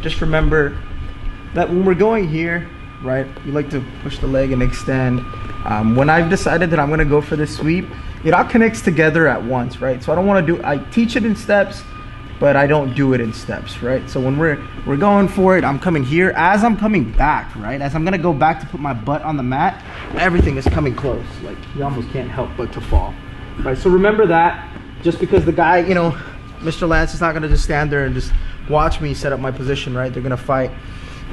just remember that when we're going here, right, you like to push the leg and extend. When I've decided that I'm gonna go for this sweep, it all connects together at once, right? So I don't wanna I teach it in steps, but I don't do it in steps, right? So when we're going for it, I'm coming here. As I'm coming back, right? As I'm gonna go back to put my butt on the mat, everything is coming close. Like, you almost can't help but to fall, right? So remember that, just because the guy, you know, Mr. Lance is not gonna just stand there and just watch me set up my position, right? They're gonna fight.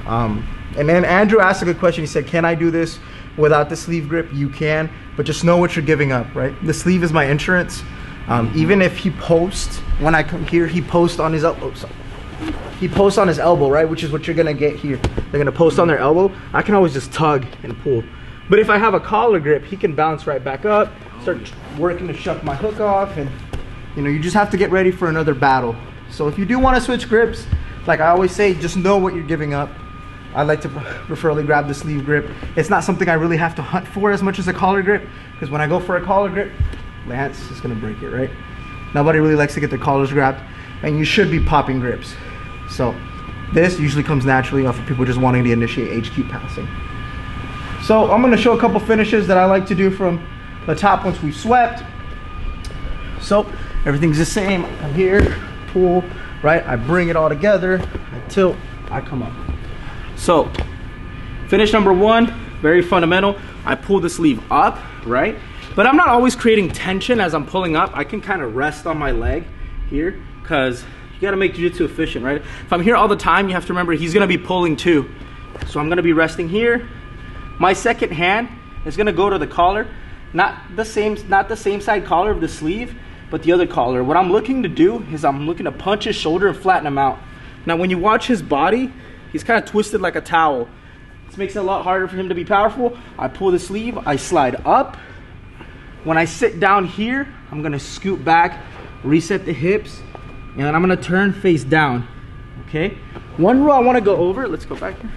And then Andrew asked a good question. He said, can I do this without the sleeve grip? You can, but just know what you're giving up, right? The sleeve is my insurance. Even if he posts, when I come here, he posts on his elbow. He posts on his elbow, right? Which is what you're gonna get here. They're gonna post on their elbow. I can always just tug and pull. But if I have a collar grip, he can bounce right back up, start working to shuck my hook off, and you know, you just have to get ready for another battle. So if you do want to switch grips, like I always say, just know what you're giving up. I like to preferably grab the sleeve grip. It's not something I really have to hunt for as much as a collar grip, because when I go for a collar grip, Lance is gonna break it, right? Nobody really likes to get their collars grabbed, and you should be popping grips. So this usually comes naturally off of people just wanting to initiate HQ passing. So I'm gonna show a couple finishes that I like to do from the top once we've swept. So everything's the same. I'm here, pull, right? I bring it all together, I tilt, I come up. So finish number one, very fundamental. I pull the sleeve up, right? But I'm not always creating tension as I'm pulling up. I can kind of rest on my leg here, because you gotta make jiu-jitsu efficient, right? If I'm here all the time, you have to remember he's gonna be pulling too. So I'm gonna be resting here. My second hand is gonna go to the collar, not the same side collar of the sleeve, but the other collar. What I'm looking to do is I'm looking to punch his shoulder and flatten him out. Now when you watch his body, he's kind of twisted like a towel. This makes it a lot harder for him to be powerful. I pull the sleeve, I slide up. When I sit down here, I'm gonna scoot back, reset the hips, and then I'm gonna turn face down, okay? One rule I wanna go over, let's go back here.